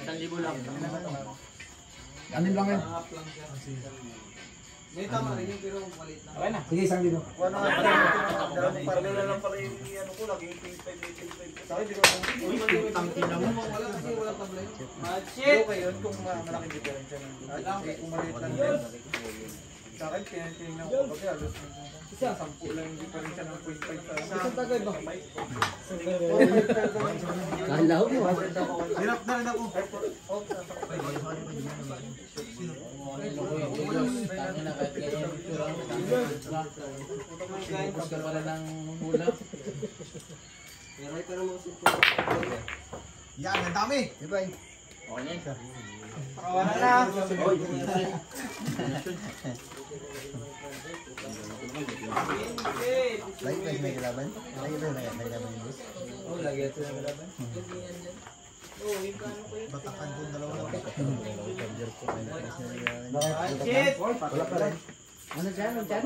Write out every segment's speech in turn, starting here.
1,000 lang. Anin lang yun. May tama rin yung pero malit na. Okay na. Sige, 1,000. Wala na parang lang pala yung ano ko, naging 25. Sa akin, di ko Wala kasi wala tablay. Shit! Okay yun, kung malaking diferensya ng kung maliit lang din. Sa akin, tinignan ko kasi halos 10 lang yung diferensya ng 0.5 sa Isang tagay ba? Kalaw mo. Hirap na rin ako. Gusto pala ng hula. Pero mo sito. Yan, ang dami! Diba yun? Okay na yun. Pakawalan na! Lagi ba yung naglaban? Lagi ba yung naglaban yung bus? Oo, lagi ito yung laban. Batakan ko dalawa lang. Shit! Wala pa rin. Ano dyan? Ano dyan?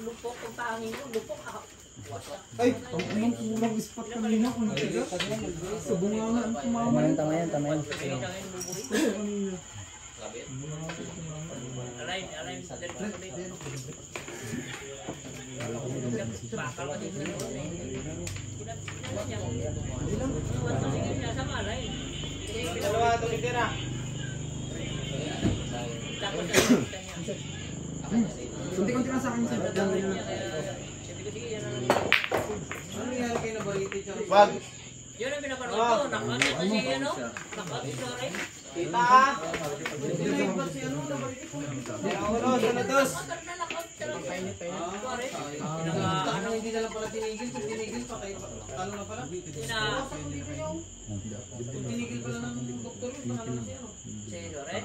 Lupok ang pangin mo, lupok ako. Ay! Ang kulang spot kanina kung nagtiga. Subungan ang kumama. Tama yan. Alay sa dito. Bakal ka dito. Dalawa tumitira. Kunti-kunti lang sa akin sa Ano nangyari kayo na baliti siya? Wag! Yun ang pinapanood ko. Nakat kasi ano? Nakat, sorry. Kita ha! Sino yung ba si ano na baliti ko? Uno, sunod-dos! Nakat na nakat. Sorry. Ano hindi na lang pala tinigil? Kung tinigil pa kayo, talo na pala? Kung tinigil pala ng doktor yun, panalo na siya. Si Lore?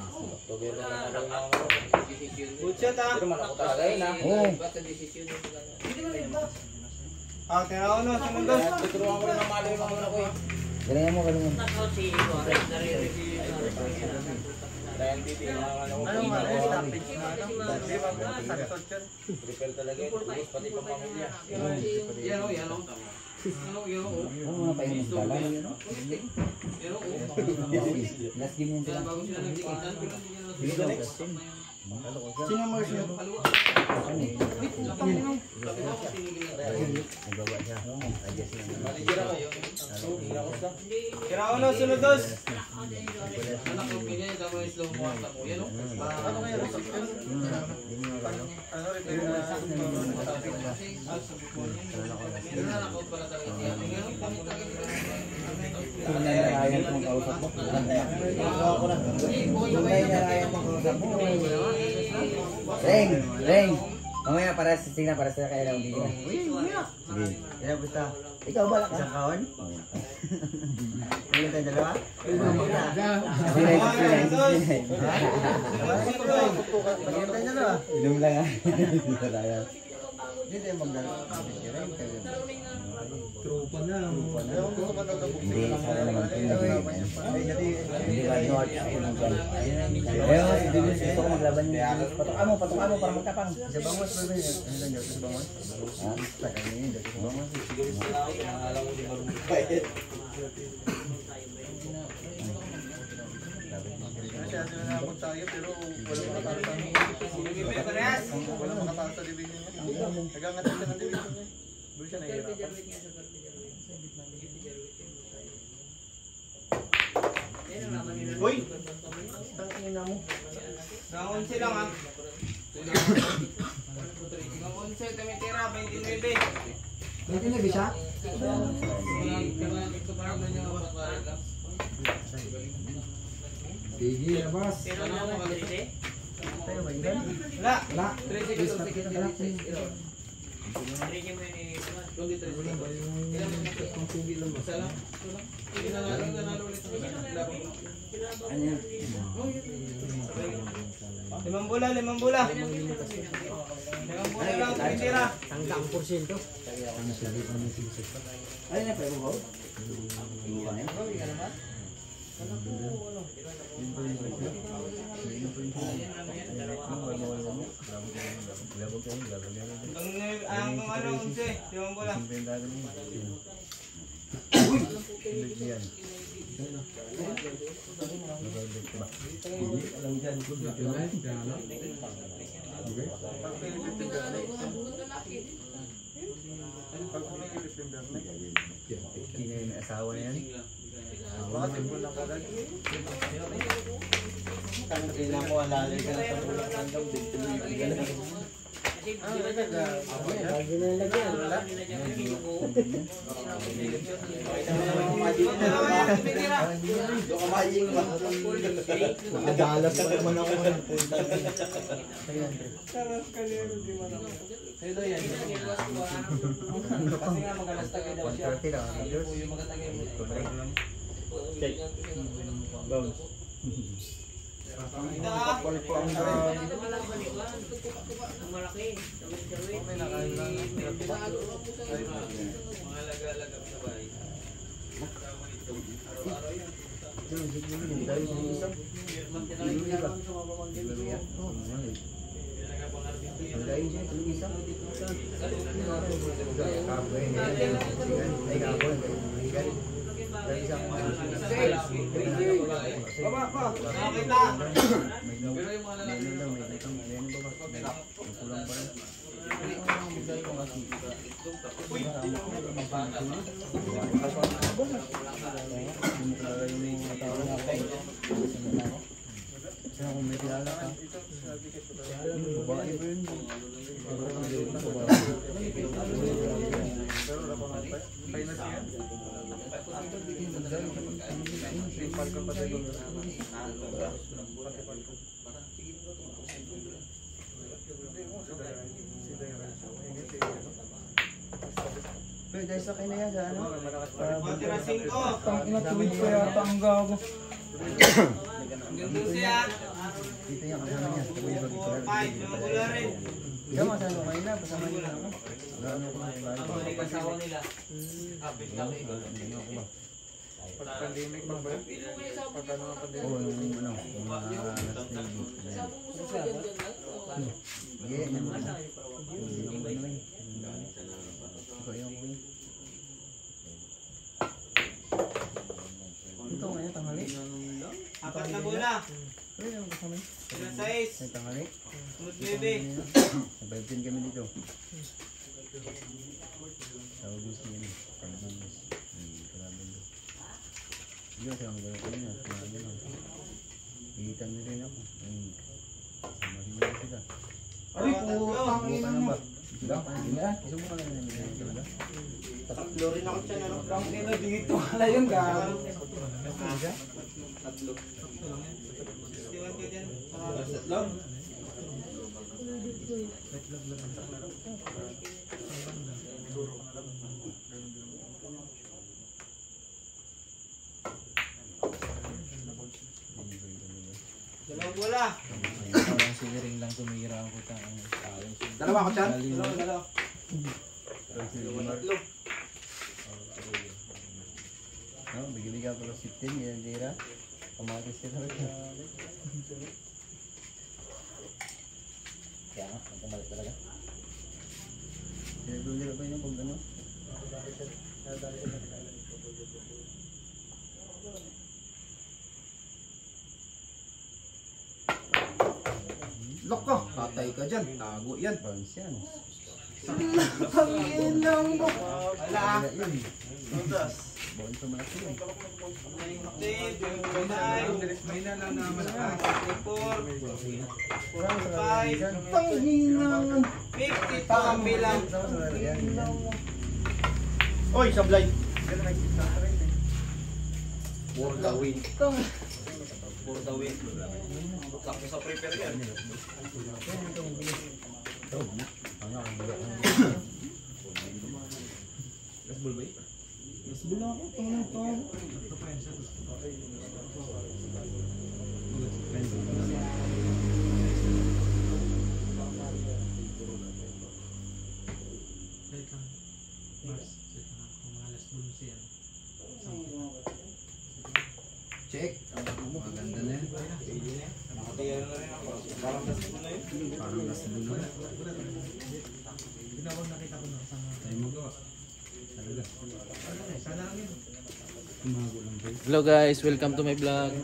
Good shot ha! Pero malako talaga yun ha. Oo. Hindi man iba. Ah, kaya uno, sunod-dos! Tuturuan ko na ng malo yung mga anak ko eh. Galingan mo. Nakat si Lore. Naririnig. Dahil dito yung mga anak ko. Anong mali? Stoppage na ano? Hindi ba? Sansot yun. Prepare talaga yun. Ubus pati pang pamilya. Yan o, yan o. Ano, yan o. Ano mga painom ka lang? Yan o. Last game yun sila. Bago sila nagdikitan, pero hindi niya nasunod. Sino mo siya? Nagawa siya. Adjust lang. Manager ako. Kaya uno, sunod-dos! Anak ko, ganyan, tama yung slow mo ata ko. Yan o. Ano kaya? Ano rin? Pero nanakaw pala talaga siya. Yan o, pangit talaga. Kung narayan kong kausap mo. Kung narayan kong kausap mo. Reng! Mamaya para sa tingnan para sa kaya lang video. Sige. Kaya basta. Ikaw ba ka? Isang kaon? Ilan tayo dalawa? Sinay. Ilan tayo dalawa? Inom lang ha. Hindi tayo magdala. Tropa na. Hindi, sana naman ito hindi ba North ako nang dyan. Ayun, gusto ko maglaban yung patok mo para magkapang. Sa bangos ba ba yun? Ano lang yun? Sa bangos? Ha? Start ano yun? Sa bangos? Alam mo di marunong bayad. Kaya sila nakapag tayo pero wala makatalo sa amin. Wala makatalo sa division niya. Nagangat siya ng division niya. Doon siya nahihirapan. Hoy! Tangina mo. Nangon sila nga. Nangon sila, tumitira, 29. Hindi na bisa? Sige, boss. Pero naman, Dre. Tayo ba yun? Wala! Wala. Please, Dre mo yun eh. ano yan? Limang bola! Limang bola lang, tumitira. Tanggang porsyento. Ay, na pa yung bawo? Yung ba na? Ang ano, unse, limang bola. Alam dyan. Pag Philippine Bernet. Pag Philippine Bernet. Hindi na yung asawa na yan. Baka tigol na kagad. Kailangan ko alalay ka na sa bulang random. Bago na lagyan. Wala. Nagalas pa naman ako. Sarap kalero, di man ako. Kaya daw yan. Kasi nga magalas-tagay daw siya. 130 lang. Yung magatagay mo. Check. Bounce. Balik po ang dami. Malaki. Okay na, kain lang. Kain lang. Hindi tayo sa isa. Hindi ba? Ang dahil siya, tulog isa. Kapoy, ay kapoy. Dahil isang Baba pa! Nakakita! Pero yung mga lalaki na kulang pa rin. Kasi kung may kilala ka, babae ba yun? Pero wala pa nga pa. Kain na siya. Simpal ka pa tayo. Pero dahil sa kanya yan, sa ano? Tangina tuwid ko yata ang gago. Gandun siya. Dito yan, kasama niya. Wala rin. Ikaw, saan mo kanina? Pasama niyo na ako. Wala na ako na Ako na ikasawa nila. Pag pandemic pa ba yun? Pag ano ang pandemic? Oo, yung ano, yung mga last day. Sige, yan mo. Hindi naman naman. Ikaw yung queen. Ito ngayon, tanghali. Apat na bola. Pero yung kasama niyo. Ilang size? Ay, tanghali. Sunod bebe. Sabay din kami dito. Tawag doon sa inyo. Pagbulis. Kalaban doon. Hindi ko silang gano'n ko niya. Hihitan nyo rin ako. Mahina sila. Ay, putang Subukan ina na mo. ba? Subukan na nila. Tatlo rin ako siya na. Ang ina dito. Wala yun, gago. Tatlo. Iwan ko dyan. Tatlo? Dalawang bola. Sigaring lang tumira ang kutang ang Dalawa ko siya? Dalawa. Tatlo. No, bigyan-bigyan ko ng 15, yan dira. Kamatis sila. Kaya nga, magkamalik talaga. Dira ba yun kung ano? Lock ka. Patay ka dyan. Tago yan. Bounce yan. Tangin lang mo. Wala yun. Bounce sa malaki yun. 10, 25, May na lang naman ako. 54, Kurang sa lalaki dyan. Tangin lang. 52 ang bilang. Sama sa lalaki yan. Oy, sablay. For the win. For the win. Sakto sa prepare yan. Ano ang bigat ng check. Maganda na yan. Nakatiyan na rin ako. Parang nasa na yun. Parang nasa dulo. Ginawag nakita ko na kasama. Tayo mo gawa. Talaga. Sana lang yun. Hello guys, welcome to my vlog.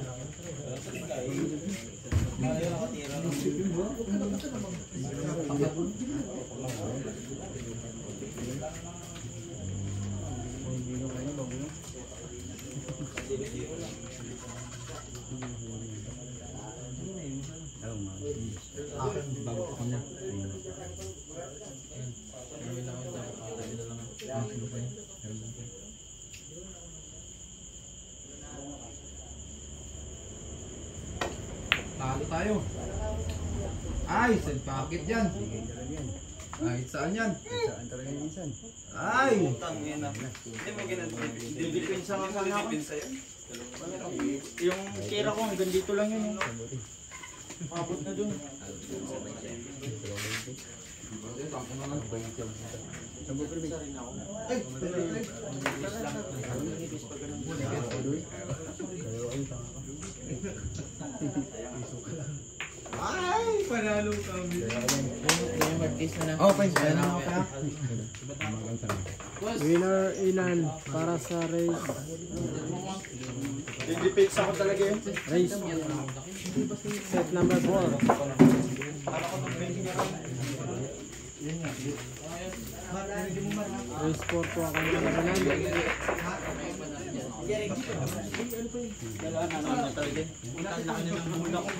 Talo tayo. Ay, saan packet yan? Ay, saan yan? Saan talaga yung minsan? Ay! Tangina. Hindi mo dinidipinsa ka sana ako. Yung tira ko hanggang dito lang yun. Abot na dun. Ay, panalo kami. Yung mag-case na na. Okay, ano ako kaya? Winner ilan para sa race? Dinidipinsa ko talaga yun. Race. Set number 4. Race 4 po ako nalabanan. Wala na naman talaga. Ang laki na ng hula ko.